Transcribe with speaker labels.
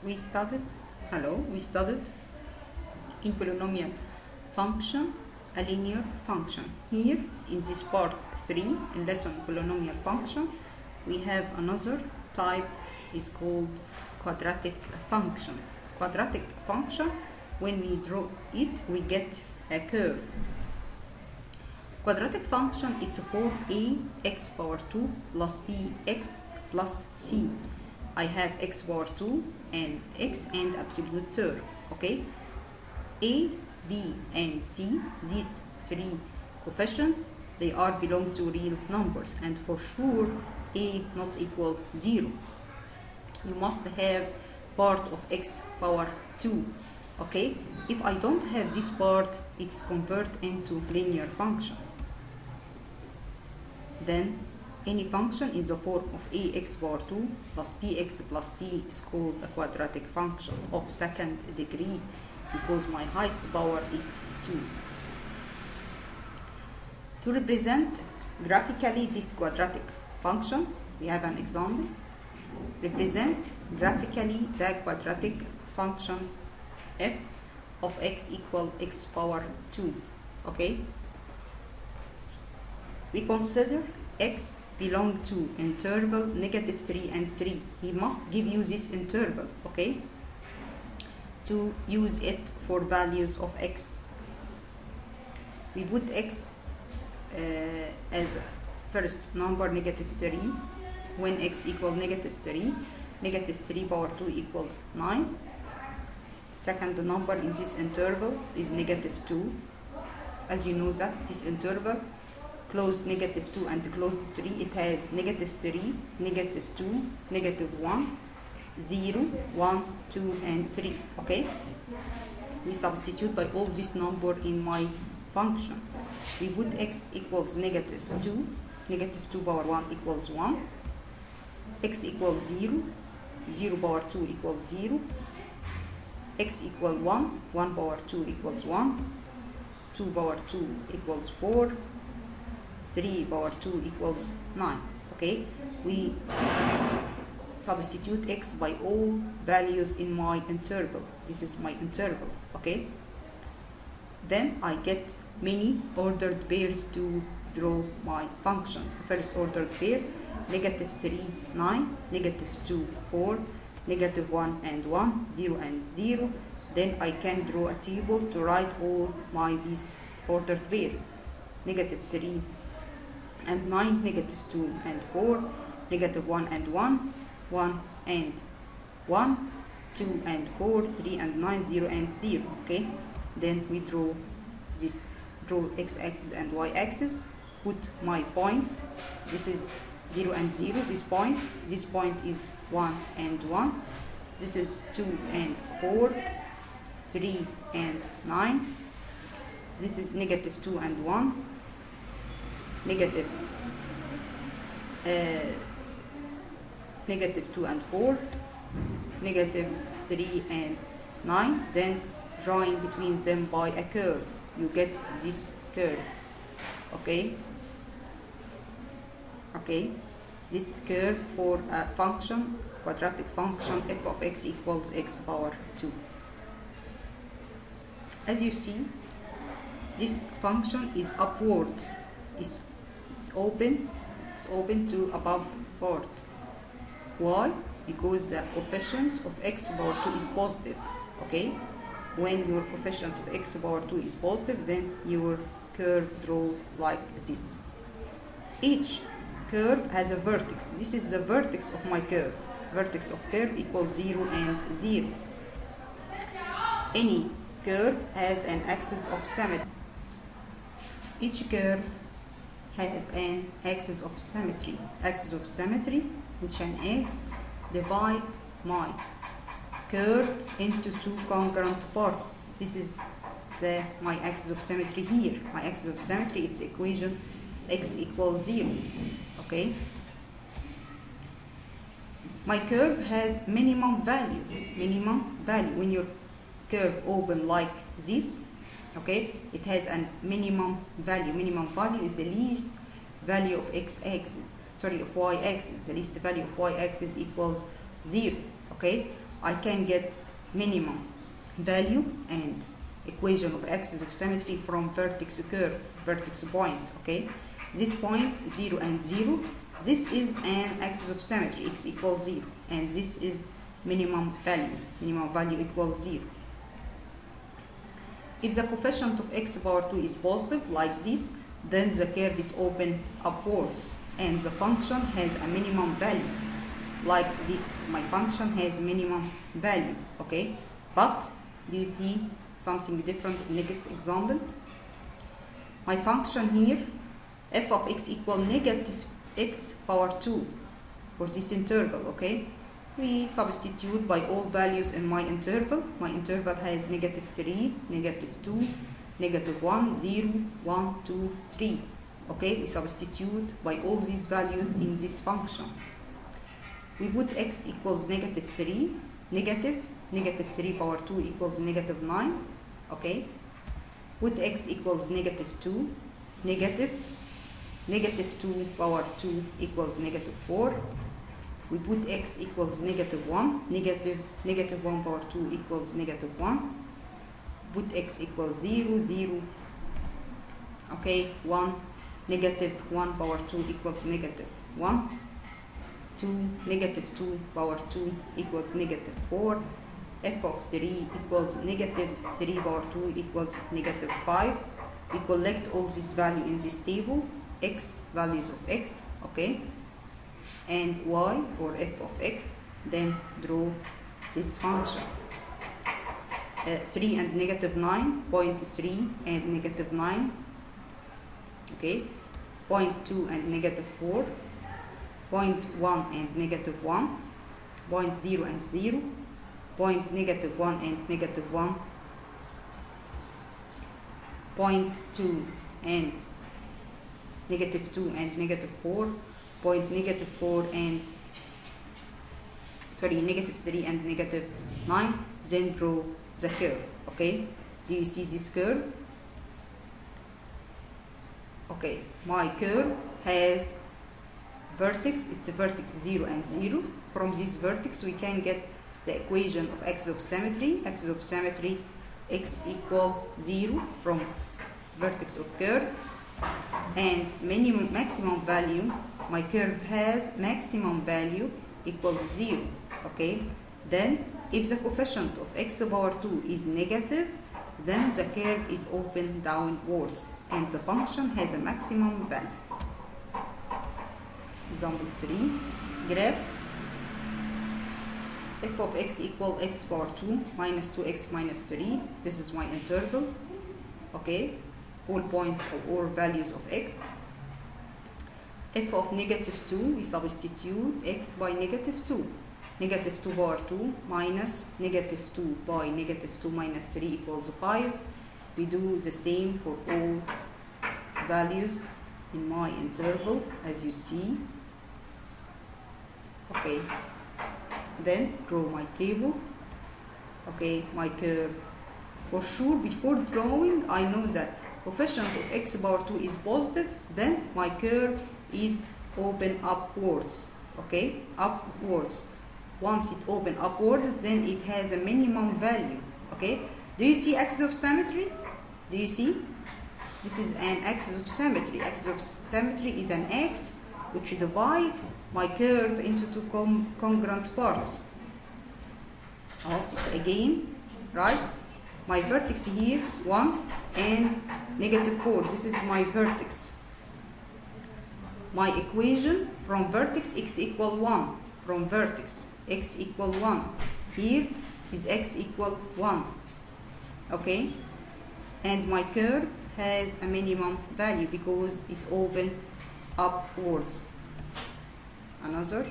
Speaker 1: we studied in polynomial function a linear function. Here in this part 3 in lesson polynomial function we have another type is called quadratic function. Quadratic function, when we draw it we get a curve. Quadratic function, it's for a x power 2 plus b x plus c. I have x power 2 and x and absolute term. Okay, a, b and c, these three coefficients, they are belong to real numbers, and for sure a not equal 0. You must have part of x power 2. Okay, if I don't have this part, it's converted into linear function. Then any function in the form of ax power 2 plus bx plus c is called a quadratic function of second degree because my highest power is 2. To represent graphically this quadratic function, we have an example. Represent graphically the quadratic function f of x equal x power 2. Okay, we consider x belong to interval -3 and 3. He must give you this interval, okay, to use it for values of x. We put x as first number -3 when x equals -3. -3 power 2 equals 9. Second number in this interval is -2. As you know that this interval closed -2 and closed 3, it has -3, -2, -1, 0, 1, 2 and 3. Okay, we substitute by all this number in my function. We put x equals -2, -2 power 1 equals 1, x equals 0, 0 power 2 equals 0, x equals 1, 1 power 2 equals 1, 2 power 2 equals 4, 3 power 2 equals 9. Okay, we substitute x by all values in my interval. This is my interval. Okay, then I get many ordered pairs to draw my functions. First ordered pair, -3, 9, -2, 4, -1 and 1, 0 and 0. Then I can draw a table to write all my these ordered pair. -3 and 9, -2 and 4, -1 and 1, 1 and 1, 2 and 4, 3 and 9, 0 and 0. Okay, then we draw this, draw x-axis and y-axis, put my points. This is 0 and 0, this point is 1 and 1, this is 2 and 4, 3 and 9, this is -2 and 1, -2 and 4, -3 and 9. Then drawing between them by a curve, you get this curve. Okay, this curve for a function, quadratic function f of x equals x power 2. As you see, this function is upward, it's open to above part. Why? Because the coefficient of x power 2 is positive. Okay, when your coefficient of x power 2 is positive, then your curve draw like this. Each curve has a vertex. This is the vertex of my curve. Vertex of curve equals 0 and 0. Any curve has an axis of symmetry. Each curve has an axis of symmetry. Axis of symmetry, which an x, divide my curve into two congruent parts. This is my axis of symmetry here. My axis of symmetry, its equation x equals 0. Okay, my curve has minimum value. When your curve open like this, okay, it has a minimum value. Minimum value is the least value of x-axis, sorry, of y-axis. The least value of y-axis equals 0. Okay, I can get minimum value and equation of axis of symmetry from vertex curve, vertex point, okay? This point 0 and 0, this is an axis of symmetry, x equals 0, and this is minimum value equals 0. If the coefficient of x power 2 is positive like this, then the curve is open upwards and the function has a minimum value like this. My function has minimum value, okay? But do you see something different? Next example, my function here f of x equal negative x power 2 for this interval, okay? We substitute by all values in my interval. My interval has negative 3, negative 2, negative 1, 0, 1, 2, 3. Okay, we substitute by all these values in this function. We put x equals negative 3, negative 3 power 2 equals negative 9. Okay, put x equals negative 2, negative 2 power 2 equals negative 4. We put x equals negative 1, negative 1 power 2 equals negative 1. Put x equals 0, 0, okay, 1, negative 1 power 2 equals negative 1, 2, negative 2 power 2 equals negative 4, f of 3 equals negative 3 power 2 equals negative 5. We collect all this value in this table, x, values of x, okay, and y or f of x, then draw this function. 3 and negative 9, 0.3 and negative 9, okay, 0.2 and negative 4, 0.1 and negative 1, 0.0 and 0, negative 1 and negative 1, 0.2 and negative 2 and negative 4, negative 4 and negative 3 and negative 9, then draw the curve. Okay, do you see this curve? Okay, my curve has vertex, it's a vertex 0 and 0. From this vertex we can get the equation of axis of symmetry. Axis of symmetry, x equal 0 from vertex of curve, and maximum value, my curve has maximum value equals 0. Okay, then if the coefficient of x power 2 is negative, then the curve is open downwards and the function has a maximum value. Example 3, graph f of x equal x power 2 minus 2x minus 3. This is my interval. Okay, all points or values of x. F of negative 2, we substitute x by negative 2. Negative 2 power 2 minus negative 2 by negative 2 minus 3 equals 5. We do the same for all values in my interval, as you see. Okay, then draw my table. Okay, my curve. For sure, before drawing, I know that coefficient of x power 2 is positive, then my curve is open upwards. Okay, upwards. Once it open upwards, then it has a minimum value. Okay, do you see axis of symmetry? Do you see? This is an axis of symmetry. Axis of symmetry is an x which divide my curve into two congruent parts. Oh, it's again, right? My vertex here, 1 and negative 4. This is my vertex. My equation from vertex x equal 1. From vertex x equal 1. Here is x equal 1. Okay? And my curve has a minimum value because it's open upwards. Another